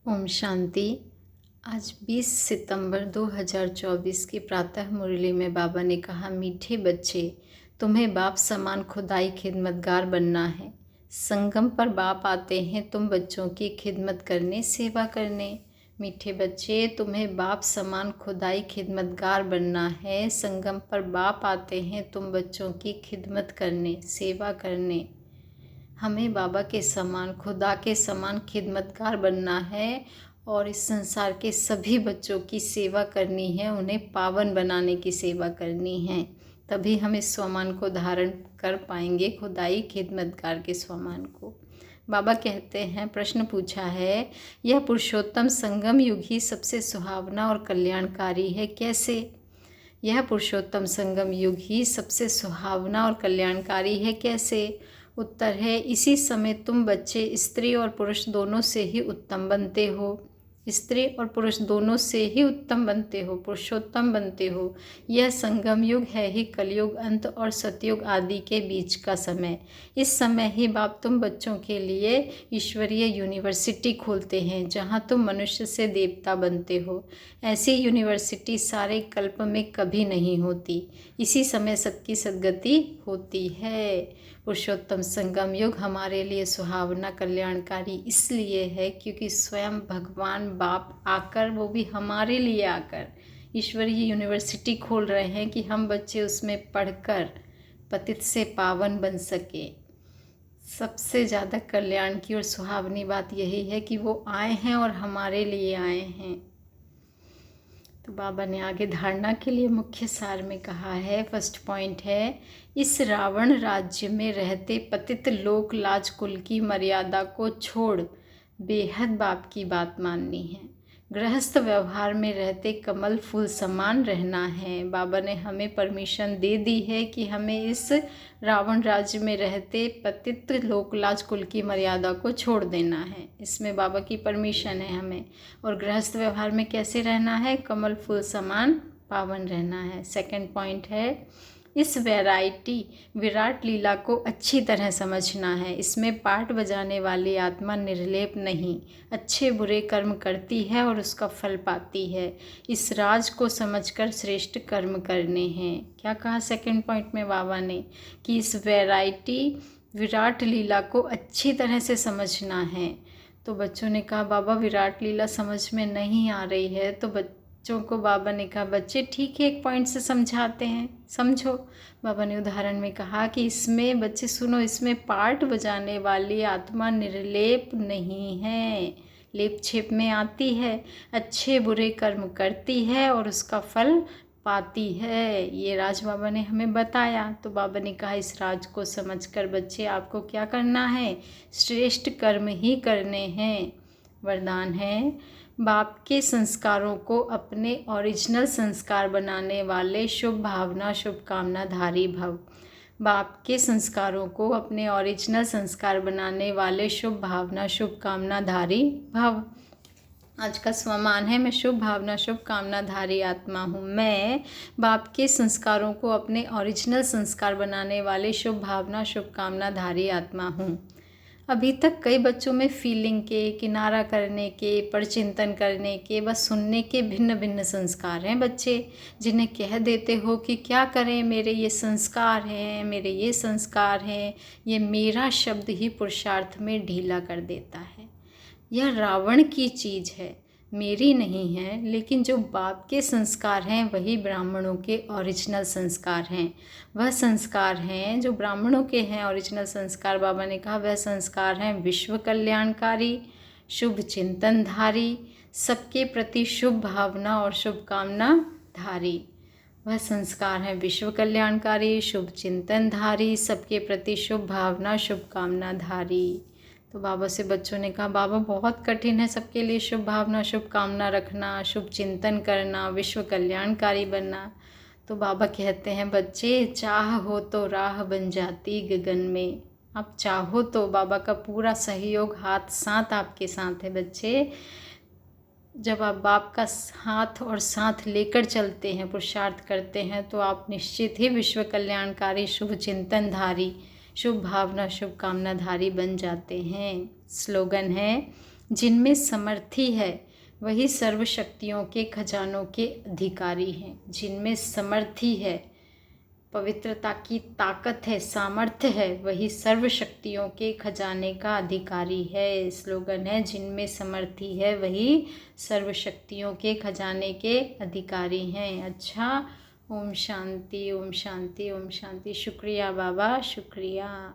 ओम शांति। आज 20 सितंबर 2024 की प्रातः मुरली में बाबा ने कहा, मीठे बच्चे, तुम्हें बाप समान खुदाई खिदमतगार बनना है। संगम पर बाप आते हैं तुम बच्चों की खिदमत करने, सेवा करने। मीठे बच्चे, तुम्हें बाप समान खुदाई खिदमतगार बनना है। संगम पर बाप आते हैं तुम बच्चों की खिदमत करने, सेवा करने। हमें बाबा के समान, खुदा के समान खिदमतगार बनना है और इस संसार के सभी बच्चों की सेवा करनी है, उन्हें पावन बनाने की सेवा करनी है। तभी हम इस स्वमान को धारण कर पाएंगे, खुदाई खिदमतगार के स्वमान को। बाबा कहते हैं, प्रश्न पूछा है, यह पुरुषोत्तम संगम युग ही सबसे सुहावना और कल्याणकारी है, कैसे? यह पुरुषोत्तम संगम युग ही सबसे सुहावना और कल्याणकारी है, कैसे? उत्तर है, इसी समय तुम बच्चे स्त्री और पुरुष दोनों से ही उत्तम बनते हो। स्त्री और पुरुष दोनों से ही उत्तम बनते हो, पुरुषोत्तम बनते हो। यह संगम युग है ही कलयुग अंत और सतयुग आदि के बीच का समय। इस समय ही बाप तुम बच्चों के लिए ईश्वरीय यूनिवर्सिटी खोलते हैं, जहाँ तुम मनुष्य से देवता बनते हो। ऐसी यूनिवर्सिटी सारे कल्प में कभी नहीं होती। इसी समय सबकी सद्गति होती है। पुरुषोत्तम संगम युग हमारे लिए सुहावना कल्याणकारी इसलिए है क्योंकि स्वयं भगवान बाप आकर, वो भी हमारे लिए आकर, ईश्वरीय यूनिवर्सिटी खोल रहे हैं कि हम बच्चे उसमें पढ़कर पतित से पावन बन सके। सबसे ज़्यादा कल्याण की और सुहावनी बात यही है कि वो आए हैं और हमारे लिए आए हैं। तो बाबा ने आगे धारणा के लिए मुख्य सार में कहा है, फर्स्ट पॉइंट है, इस रावण राज्य में रहते पतित लोक लाज कुल की मर्यादा को छोड़ बेहद बाप की बात माननी है। गृहस्थ व्यवहार में रहते कमल फूल समान रहना है। बाबा ने हमें परमिशन दे दी है कि हमें इस रावण राज्य में रहते पतित लोकलाज कुल की मर्यादा को छोड़ देना है। इसमें बाबा की परमिशन है हमें। और गृहस्थ व्यवहार में कैसे रहना है? कमल फूल समान पावन रहना है। सेकंड पॉइंट है, इस वैरायटी विराट लीला को अच्छी तरह समझना है। इसमें पाठ बजाने वाली आत्मा निर्लेप नहीं, अच्छे बुरे कर्म करती है और उसका फल पाती है। इस राज को समझकर श्रेष्ठ कर्म करने हैं। क्या कहा सेकंड पॉइंट में बाबा ने? कि इस वैरायटी विराट लीला को अच्छी तरह से समझना है। तो बच्चों ने कहा, बाबा विराट लीला समझ में नहीं आ रही है। तो बच्चों को बाबा ने कहा, बच्चे ठीक है, एक पॉइंट से समझाते हैं, समझो। बाबा ने उदाहरण में कहा कि इसमें बच्चे सुनो, इसमें पाठ बजाने वाली आत्मा निर्लेप नहीं है, लेप छेप में आती है, अच्छे बुरे कर्म करती है और उसका फल पाती है। ये राज बाबा ने हमें बताया। तो बाबा ने कहा, इस राज को समझकर बच्चे आपको क्या करना है? श्रेष्ठ कर्म ही करने हैं। वरदान है, बाप के संस्कारों को अपने ओरिजिनल संस्कार बनाने वाले शुभ भावना शुभकामनाधारी भव। बाप के संस्कारों को अपने ओरिजिनल संस्कार बनाने वाले शुभ भावना शुभकामनाधारी भव। आज का स्वमान है, मैं शुभ भावना शुभकामनाधारी आत्मा हूँ। मैं बाप के संस्कारों को अपने ओरिजिनल संस्कार बनाने वाले शुभ भावना शुभकामनाधारी आत्मा हूँ। अभी तक कई बच्चों में फीलिंग के, किनारा करने के, परचिंतन करने के, बस सुनने के भिन्न भिन्न संस्कार हैं बच्चे, जिन्हें कह देते हो कि क्या करें, मेरे ये संस्कार हैं, मेरे ये संस्कार हैं। ये मेरा शब्द ही पुरुषार्थ में ढीला कर देता है। यह रावण की चीज़ है, मेरी नहीं है। लेकिन जो बाप के संस्कार हैं वही ब्राह्मणों के ओरिजिनल संस्कार हैं। वह संस्कार हैं जो ब्राह्मणों के हैं, ओरिजिनल संस्कार। बाबा ने कहा वह संस्कार हैं विश्व कल्याणकारी, शुभ चिंतनधारी, सबके प्रति शुभ भावना और शुभकामना धारी। वह संस्कार हैं विश्व कल्याणकारी, शुभ चिंतनधारी, सबके प्रति शुभ भावना शुभकामना धारी। तो बाबा से बच्चों ने कहा, बाबा बहुत कठिन है सबके लिए शुभ भावना शुभकामना रखना, शुभ चिंतन करना, विश्व कल्याणकारी बनना। तो बाबा कहते हैं, बच्चे चाह हो तो राह बन जाती गगन में। आप चाहो तो बाबा का पूरा सहयोग, हाथ साथ आपके साथ है बच्चे। जब आप बाप का हाथ और साथ लेकर चलते हैं, पुरुषार्थ करते हैं, तो आप निश्चित ही विश्व कल्याणकारी, शुभ चिंतनधारी, शुभ भावना शुभकामनाधारी बन जाते हैं। स्लोगन है, जिनमें समर्थी है वही सर्व शक्तियों के खजानों के अधिकारी हैं। जिनमें समर्थी है, पवित्रता की ताकत है, सामर्थ्य है, वही सर्व शक्तियों के खजाने का अधिकारी है। स्लोगन है, जिनमें समर्थी है वही सर्व शक्तियों के खजाने के अधिकारी हैं। अच्छा, ओम शांति, ओम शांति, ओम शांति। शुक्रिया बाबा, शुक्रिया।